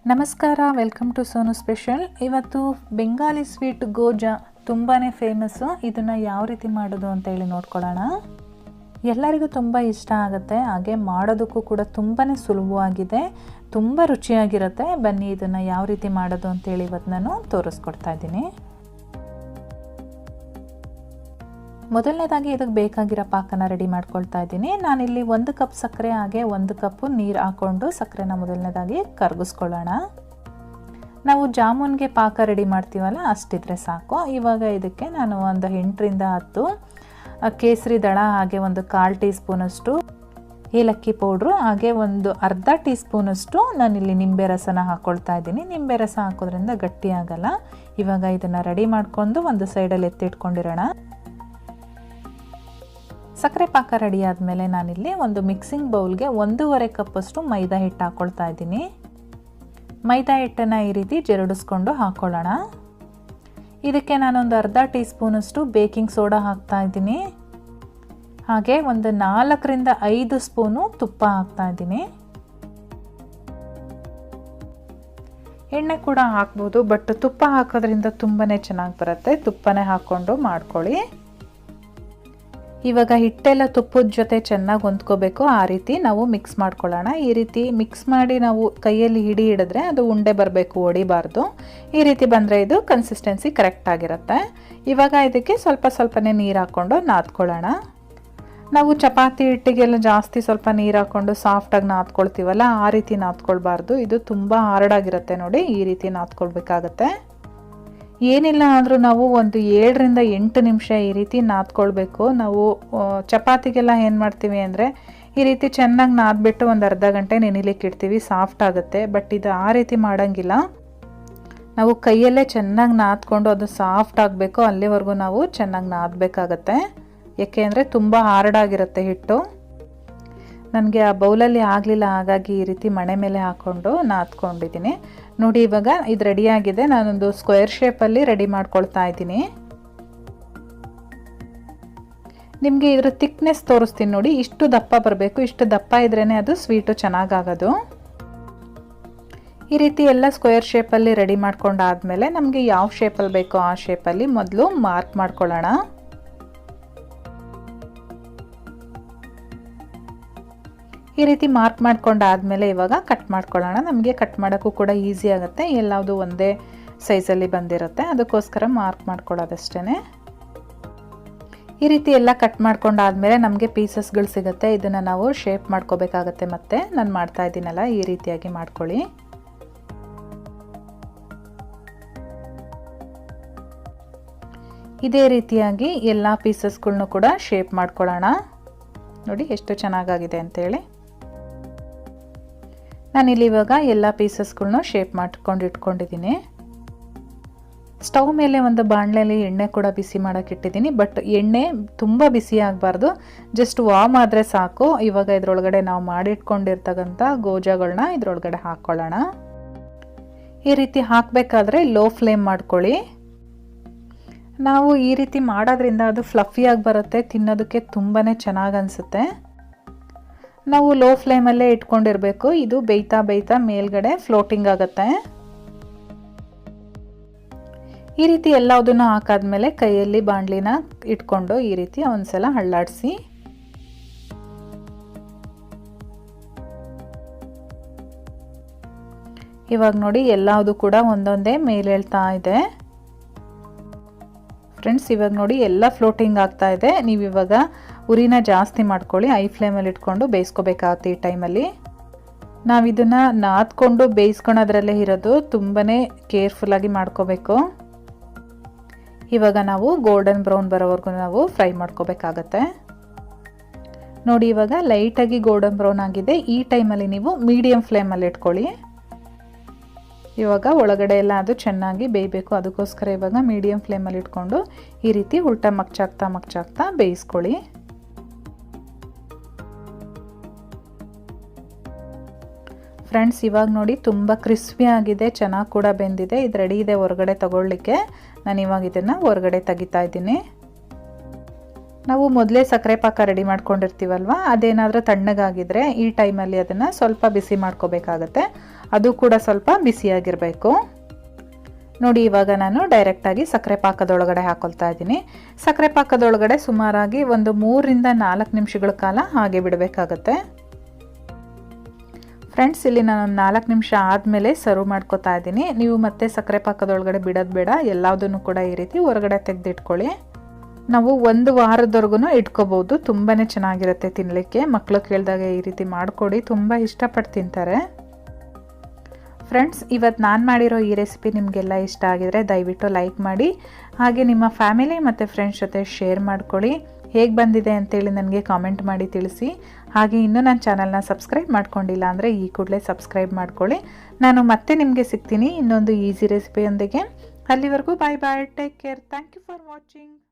ನಮಸ್ಕಾರ, welcome to Sonu special. ಇವತ್ತು Bengali sweet ಗೋಜಾ ತುಂಬಾ ಫೇಮಸ್ಸು. ಇದನ್ನು ಯಾವ ರೀತಿ ಮಾಡೋದು ಅಂತೇಳಿ ನೋಡ್ಕೊಳ್ಳೋಣ. ಎಲ್ಲರಿಗೂ ತುಂಬ ಇಷ್ಟ ಆಗುತ್ತೆ, ಹಾಗೆ ಮಾಡೋದಕ್ಕೂ ಕೂಡ ತುಂಬಾ ಸುಲಭವಾಗಿದೆ, ತುಂಬ ರುಚಿಯಾಗಿರುತ್ತೆ. ಬನ್ನಿ ಇದನ್ನು ಯಾವ ರೀತಿ ಮಾಡೋದು ಅಂತೇಳಿ ಇವತ್ತು ನಾನು ತೋರಿಸ್ಕೊಡ್ತಾ ಇದ್ದೀನಿ. ಮೊದಲನೇದಾಗಿ ಇದಕ್ಕೆ ಬೇಕಾಗಿರೋ ಪಾಕನ ರೆಡಿ ಮಾಡ್ಕೊಳ್ತಾ ಇದ್ದೀನಿ. ನಾನಿಲ್ಲಿ 1 ಕಪ್ ಸಕ್ಕರೆ ಹಾಗೆ 1 ಕಪ್ಪು ನೀರು ಹಾಕ್ಕೊಂಡು ಸಕ್ಕರೆನ ಮೊದಲನೇದಾಗಿ ಕರಗಿಸ್ಕೊಳ್ಳೋಣ. ನಾವು ಜಾಮೂನ್ಗೆ ಪಾಕ ರೆಡಿ ಮಾಡ್ತೀವಲ್ಲ ಅಷ್ಟಿದ್ರೆ ಸಾಕು. ಇವಾಗ ಇದಕ್ಕೆ ನಾನು ಒಂದು 8ರಿಂದ 10 ಕೇಸರಿ ದಳ ಹಾಗೆ ಒಂದು 1/4 ಟೀ ಸ್ಪೂನಷ್ಟು ಏಲಕ್ಕಿ ಪೌಡ್ರು ಹಾಗೆ ಒಂದು ಅರ್ಧ ಟೀ ಸ್ಪೂನಷ್ಟು ನಾನಿಲ್ಲಿ ನಿಂಬೆ ರಸನ ಹಾಕ್ಕೊಳ್ತಾ ಇದ್ದೀನಿ. ನಿಂಬೆ ರಸ ಹಾಕೋದ್ರಿಂದ ಗಟ್ಟಿ ಆಗಲ್ಲ. ಇವಾಗ ಇದನ್ನು ರೆಡಿ ಮಾಡ್ಕೊಂಡು ಒಂದು ಸೈಡಲ್ಲಿ ಎತ್ತಿಟ್ಕೊಂಡಿರೋಣ. ಸಕ್ಕರೆ ಪಾಕ ರೆಡಿ ಆದಮೇಲೆ ನಾನಿಲ್ಲಿ ಒಂದು ಮಿಕ್ಸಿಂಗ್ ಬೌಲ್ಗೆ 1.5 ಕಪ್ಪಷ್ಟು ಮೈದಾ ಹಿಟ್ಟು ಹಾಕ್ಕೊಳ್ತಾ ಇದ್ದೀನಿ. ಮೈದಾ ಹಿಟ್ಟನ್ನು ಈ ರೀತಿ ಜರಡಿಸ್ಕೊಂಡು ಹಾಕ್ಕೊಳ್ಳೋಣ. ಇದಕ್ಕೆ ನಾನೊಂದು ಅರ್ಧ ಟೀ ಸ್ಪೂನಷ್ಟು ಬೇಕಿಂಗ್ ಸೋಡಾ ಹಾಕ್ತಾ ಇದ್ದೀನಿ. ಹಾಗೆ ಒಂದು 4ರಿಂದ 5 ಸ್ಪೂನು ತುಪ್ಪ ಹಾಕ್ತಾ ಇದ್ದೀನಿ. ಎಣ್ಣೆ ಕೂಡ ಹಾಕ್ಬೋದು, ಬಟ್ ತುಪ್ಪ ಹಾಕೋದ್ರಿಂದ ತುಂಬಾ ಚೆನ್ನಾಗಿ ಬರುತ್ತೆ. ತುಪ್ಪನೇ ಹಾಕ್ಕೊಂಡು ಮಾಡ್ಕೊಳ್ಳಿ. ಇವಾಗ ಹಿಟ್ಟೆಲ್ಲ ತುಪ್ಪದ ಜೊತೆ ಚೆನ್ನಾಗಿ ಹೊಂದ್ಕೋಬೇಕು. ಆ ರೀತಿ ನಾವು ಮಿಕ್ಸ್ ಮಾಡ್ಕೊಳ್ಳೋಣ. ಈ ರೀತಿ ಮಿಕ್ಸ್ ಮಾಡಿ ನಾವು ಕೈಯಲ್ಲಿ ಹಿಡಿದ್ರೆ ಅದು ಉಂಡೆ ಬರಬೇಕು, ಹೊಡಿಬಾರ್ದು. ಈ ರೀತಿ ಬಂದರೆ ಇದು ಕನ್ಸಿಸ್ಟೆನ್ಸಿ ಕರೆಕ್ಟ್ ಆಗಿರುತ್ತೆ. ಇವಾಗ ಇದಕ್ಕೆ ಸ್ವಲ್ಪನೇ ನೀರು ಹಾಕ್ಕೊಂಡು ನಾದ್ಕೊಳ್ಳೋಣ. ನಾವು ಚಪಾತಿ ಹಿಟ್ಟಿಗೆಲ್ಲ ಜಾಸ್ತಿ ಸ್ವಲ್ಪ ನೀರು ಹಾಕ್ಕೊಂಡು ಸಾಫ್ಟಾಗಿ ನಾದ್ಕೊಳ್ತೀವಲ್ಲ, ಆ ರೀತಿ ನಾದ್ಕೊಳ್ಬಾರ್ದು. ಇದು ತುಂಬ ಹಾರ್ಡಾಗಿರುತ್ತೆ ನೋಡಿ, ಈ ರೀತಿ ನಾದ್ಕೊಳ್ಬೇಕಾಗತ್ತೆ. ಏನಿಲ್ಲ ಅಂದರೂ ನಾವು ಒಂದು 7ರಿಂದ 8 ನಿಮಿಷ ಈ ರೀತಿ ನಾದ್ಕೊಳ್ಬೇಕು. ನಾವು ಚಪಾತಿಗೆಲ್ಲ ಏನು ಮಾಡ್ತೀವಿ ಅಂದರೆ ಈ ರೀತಿ ಚೆನ್ನಾಗಿ ನಾದ್ಬಿಟ್ಟು ಒಂದು ಅರ್ಧ ಗಂಟೆ ನೆನಿಲಿಕ್ಕೆ ಇಡ್ತೀವಿ, ಸಾಫ್ಟ್ ಆಗುತ್ತೆ. ಬಟ್ ಇದು ಆ ರೀತಿ ಮಾಡೋಂಗಿಲ್ಲ. ನಾವು ಕೈಯಲ್ಲೇ ಚೆನ್ನಾಗಿ ನಾದ್ಕೊಂಡು ಅದು ಸಾಫ್ಟ್ ಆಗಬೇಕು, ಅಲ್ಲಿವರೆಗೂ ನಾವು ಚೆನ್ನಾಗಿ ನಾದಬೇಕಾಗತ್ತೆ. ಯಾಕೆ ಅಂದರೆ ತುಂಬ ಹಾರ್ಡಾಗಿರುತ್ತೆ ಹಿಟ್ಟು. ನನಗೆ ಆ ಬೌಲಲ್ಲಿ ಆಗಲಿಲ್ಲ, ಹಾಗಾಗಿ ಈ ರೀತಿ ಮಣೆ ಮೇಲೆ ಹಾಕ್ಕೊಂಡು ನಾದ್ಕೊಂಡಿದ್ದೀನಿ ನೋಡಿ. ಇವಾಗ ಇದು ರೆಡಿಯಾಗಿದೆ. ನಾನೊಂದು ಸ್ಕ್ವೇರ್ ಶೇಪಲ್ಲಿ ರೆಡಿ ಮಾಡ್ಕೊಳ್ತಾ ಇದ್ದೀನಿ. ನಿಮಗೆ ಇದರ ಥಿಕ್ನೆಸ್ ತೋರಿಸ್ತೀನಿ ನೋಡಿ. ಇಷ್ಟು ದಪ್ಪ ಬರಬೇಕು. ಇಷ್ಟು ದಪ್ಪ ಇದ್ರೇ ಅದು ಸ್ವೀಟು ಚೆನ್ನಾಗಾಗೋದು. ಈ ರೀತಿ ಎಲ್ಲ ಸ್ಕ್ವೇರ್ ಶೇಪಲ್ಲಿ ರೆಡಿ ಮಾಡ್ಕೊಂಡಾದ್ಮೇಲೆ ನಮಗೆ ಯಾವ ಶೇಪಲ್ಲಿ ಬೇಕೋ ಆ ಶೇಪಲ್ಲಿ ಮೊದಲು ಮಾರ್ಕ್ ಮಾಡ್ಕೊಳ್ಳೋಣ. ಈ ರೀತಿ ಮಾರ್ಕ್ ಮಾಡ್ಕೊಂಡಾದ್ಮೇಲೆ ಇವಾಗ ಕಟ್ ಮಾಡ್ಕೊಳ್ಳೋಣ. ನಮಗೆ ಕಟ್ ಮಾಡೋಕ್ಕೂ ಕೂಡ ಈಸಿ ಆಗುತ್ತೆ. ಎಲ್ಲವುದು ಒಂದೇ ಸೈಜಲ್ಲಿ ಬಂದಿರುತ್ತೆ, ಅದಕ್ಕೋಸ್ಕರ ಮಾರ್ಕ್ ಮಾಡ್ಕೊಳ್ಳೋದಷ್ಟೇ. ಈ ರೀತಿ ಎಲ್ಲ ಕಟ್ ಮಾಡ್ಕೊಂಡಾದ್ಮೇಲೆ ನಮಗೆ ಪೀಸಸ್ಗಳು ಸಿಗುತ್ತೆ. ಇದನ್ನು ನಾವು ಶೇಪ್ ಮಾಡ್ಕೋಬೇಕಾಗತ್ತೆ. ಮತ್ತೆ ನಾನು ಮಾಡ್ತಾ ಇದ್ದೀನಲ್ಲ, ಈ ರೀತಿಯಾಗಿ ಮಾಡ್ಕೊಳ್ಳಿ. ಇದೇ ರೀತಿಯಾಗಿ ಎಲ್ಲ ಪೀಸಸ್ಗಳ್ನು ಕೂಡ ಶೇಪ್ ಮಾಡ್ಕೊಳ್ಳೋಣ. ನೋಡಿ ಎಷ್ಟು ಚೆನ್ನಾಗಾಗಿದೆ ಅಂತೇಳಿ. ನಾನಿಲ್ಲಿ ಇವಾಗ ಎಲ್ಲ ಪೀಸಸ್ಗಳ್ನು ಶೇಪ್ ಮಾಡ್ಕೊಂಡು ಇಟ್ಕೊಂಡಿದ್ದೀನಿ. ಸ್ಟವ್ ಮೇಲೆ ಒಂದು ಬಾಣಲೆಯಲ್ಲಿ ಎಣ್ಣೆ ಕೂಡ ಬಿಸಿ ಮಾಡೋಕೆ ಇಟ್ಟಿದ್ದೀನಿ. ಬಟ್ ಎಣ್ಣೆ ತುಂಬ ಬಿಸಿ ಆಗಬಾರ್ದು, ಜಸ್ಟ್ ವಾರ್ಮ್ ಆದರೆ ಸಾಕು. ಇವಾಗ ಇದರೊಳಗಡೆ ನಾವು ಮಾಡಿಟ್ಕೊಂಡಿರ್ತಕ್ಕಂಥ ಗೋಜಾಗಳನ್ನ ಇದರೊಳಗಡೆ ಹಾಕ್ಕೊಳ್ಳೋಣ. ಈ ರೀತಿ ಹಾಕಬೇಕಾದ್ರೆ ಲೋ ಫ್ಲೇಮ್ ಮಾಡ್ಕೊಳ್ಳಿ. ನಾವು ಈ ರೀತಿ ಮಾಡೋದ್ರಿಂದ ಅದು ಫ್ಲಫಿಯಾಗಿ ಬರುತ್ತೆ, ತಿನ್ನೋದಕ್ಕೆ ತುಂಬಾ ಚೆನ್ನಾಗಿ ಅನಿಸುತ್ತೆ. ನಾವು ಲೋ ಫ್ಲೇಮಲ್ಲೇ ಇಟ್ಕೊಂಡಿರಬೇಕು. ಇದು ಬೇಯ್ತಾ ಮೇಲ್ಗಡೆ ಫ್ಲೋಟಿಂಗ್ ಆಗುತ್ತೆ. ಈ ರೀತಿ ಎಲ್ಲದನ್ನು ಹಾಕಾದ್ಮೇಲೆ ಕೈಯಲ್ಲಿ ಬಾಣಲಿನ ಇಟ್ಕೊಂಡು ಈ ರೀತಿ ಒಂದ್ಸಲ ಹಳ್ಳಾಡಿಸಿ. ಇವಾಗ ನೋಡಿ ಎಲ್ಲದು ಕೂಡ ಒಂದೊಂದೇ ಮೇಲೇಳ್ತಾ ಇದೆ. ಫ್ರೆಂಡ್ಸ್, ಇವಾಗ ನೋಡಿ ಎಲ್ಲ ಫ್ಲೋಟಿಂಗ್ ಆಗ್ತಾ ಇದೆ. ನೀವು ಇವಾಗ ಉರಿನ ಜಾಸ್ತಿ ಮಾಡ್ಕೊಳ್ಳಿ, ಐ ಫ್ಲೇಮಲ್ಲಿ ಇಟ್ಕೊಂಡು ಬೇಯಿಸ್ಕೋಬೇಕಾಗುತ್ತೆ. ಈ ಟೈಮಲ್ಲಿ ನಾವು ಇದನ್ನು ನಾದ್ಕೊಂಡು ಬೇಯಿಸ್ಕೊಳೋದ್ರಲ್ಲೇ ಇರೋದು, ತುಂಬಾ ಕೇರ್ಫುಲ್ಲಾಗಿ ಮಾಡ್ಕೋಬೇಕು. ಇವಾಗ ನಾವು ಗೋಲ್ಡನ್ ಬ್ರೌನ್ ಬರೋವರೆಗೂ ನಾವು ಫ್ರೈ ಮಾಡ್ಕೋಬೇಕಾಗತ್ತೆ. ನೋಡಿ ಇವಾಗ ಲೈಟಾಗಿ ಗೋಲ್ಡನ್ ಬ್ರೌನ್ ಆಗಿದೆ. ಈ ಟೈಮಲ್ಲಿ ನೀವು ಮೀಡಿಯಂ ಫ್ಲೇಮಲ್ಲಿ ಇಟ್ಕೊಳ್ಳಿ. ಇವಾಗ ಒಳಗಡೆ ಎಲ್ಲ ಅದು ಚೆನ್ನಾಗಿ ಬೇಯಬೇಕು, ಅದಕ್ಕೋಸ್ಕರ ಇವಾಗ ಮೀಡಿಯಂ ಫ್ಲೇಮಲ್ಲಿ ಇಟ್ಕೊಂಡು ಈ ರೀತಿ ಉಲ್ಟಾ ಮಗ್ಚಾಕ್ತಾ ಬೇಯಿಸ್ಕೊಳ್ಳಿ. ಫ್ರೆಂಡ್ಸ್, ಇವಾಗ ನೋಡಿ ತುಂಬ ಕ್ರಿಸ್ಪಿ ಆಗಿದೆ, ಚೆನ್ನಾಗಿ ಕೂಡ ಬೆಂದಿದೆ. ಇದು ರೆಡಿ ಇದೆ ಹೊರಗಡೆ ತಗೊಳ್ಳಿಕ್ಕೆ. ನಾನು ಇವಾಗ ಇದನ್ನು ಹೊರಗಡೆ ತೆಗಿತಾ ಇದ್ದೀನಿ. ನಾವು ಮೊದಲೇ ಸಕ್ಕರೆ ಪಾಕ ರೆಡಿ ಮಾಡ್ಕೊಂಡಿರ್ತೀವಲ್ವ, ಅದೇನಾದರೂ ತಣ್ಣಗಾಗಿದ್ರೆ ಈ ಟೈಮಲ್ಲಿ ಅದನ್ನು ಸ್ವಲ್ಪ ಬಿಸಿ ಮಾಡ್ಕೋಬೇಕಾಗತ್ತೆ. ಅದು ಕೂಡ ಸ್ವಲ್ಪ ಬಿಸಿಯಾಗಿರಬೇಕು. ನೋಡಿ ಇವಾಗ ನಾನು ಡೈರೆಕ್ಟಾಗಿ ಸಕ್ಕರೆ ಪಾಕದೊಳಗಡೆ ಹಾಕೊಳ್ತಾ ಇದ್ದೀನಿ. ಸಕ್ಕರೆ ಪಾಕದೊಳಗಡೆ ಸುಮಾರಾಗಿ ಒಂದು 3 ರಿಂದ 4 ನಿಮಿಷಗಳ ಕಾಲ ಹಾಗೆ ಬಿಡಬೇಕಾಗತ್ತೆ. ಫ್ರೆಂಡ್ಸ್, ಇಲ್ಲಿ ನಾನು 4 ನಿಮಿಷ ಆದಮೇಲೆ ಸರ್ವ್ ಮಾಡ್ಕೊತಾ ಇದ್ದೀನಿ. ನೀವು ಮತ್ತೆ ಸಕ್ಕರೆ ಪಾಕದೊಳಗಡೆ ಬಿಡೋದು ಬೇಡ, ಎಲ್ಲದನ್ನು ಕೂಡ ಈ ರೀತಿ ಹೊರಗಡೆ ತೆಗೆದಿಟ್ಕೊಳ್ಳಿ. ನಾವು 1 ವಾರದವರೆಗೂ ಇಟ್ಕೋಬೋದು. ತುಂಬಾ ಚೆನ್ನಾಗಿರುತ್ತೆ ತಿನ್ನಲಿಕ್ಕೆ. ಮಕ್ಕಳು ಕೇಳಿದಾಗ ಈ ರೀತಿ ಮಾಡಿಕೊಡಿ, ತುಂಬ ಇಷ್ಟಪಟ್ಟು ತಿಂತಾರೆ. ಫ್ರೆಂಡ್ಸ್, ಇವತ್ತು ನಾನು ಮಾಡಿರೋ ಈ ರೆಸಿಪಿ ನಿಮಗೆಲ್ಲ ಇಷ್ಟ ಆಗಿದರೆ ದಯವಿಟ್ಟು ಲೈಕ್ ಮಾಡಿ, ಹಾಗೆ ನಿಮ್ಮ ಫ್ಯಾಮಿಲಿ ಮತ್ತು ಫ್ರೆಂಡ್ಸ್ ಜೊತೆ ಶೇರ್ ಮಾಡ್ಕೊಳ್ಳಿ. ಹೇಗೆ ಬಂದಿದೆ ಅಂತೇಳಿ ನನಗೆ ಕಾಮೆಂಟ್ ಮಾಡಿ ತಿಳಿಸಿ. ಹಾಗೆ ಇನ್ನೂ ನನ್ನ ಚಾನಲ್ನ ಸಬ್ಸ್ಕ್ರೈಬ್ ಮಾಡ್ಕೊಂಡಿಲ್ಲ ಅಂದರೆ ಈ ಕೂಡಲೇ ಸಬ್ಸ್ಕ್ರೈಬ್ ಮಾಡ್ಕೊಳ್ಳಿ. ನಾನು ಮತ್ತೆ ನಿಮಗೆ ಸಿಗ್ತೀನಿ ಇನ್ನೊಂದು ಈಸಿ ರೆಸಿಪಿಯೊಂದಿಗೆ. ಅಲ್ಲಿವರೆಗೂ bye bye, take care, thank you for watching.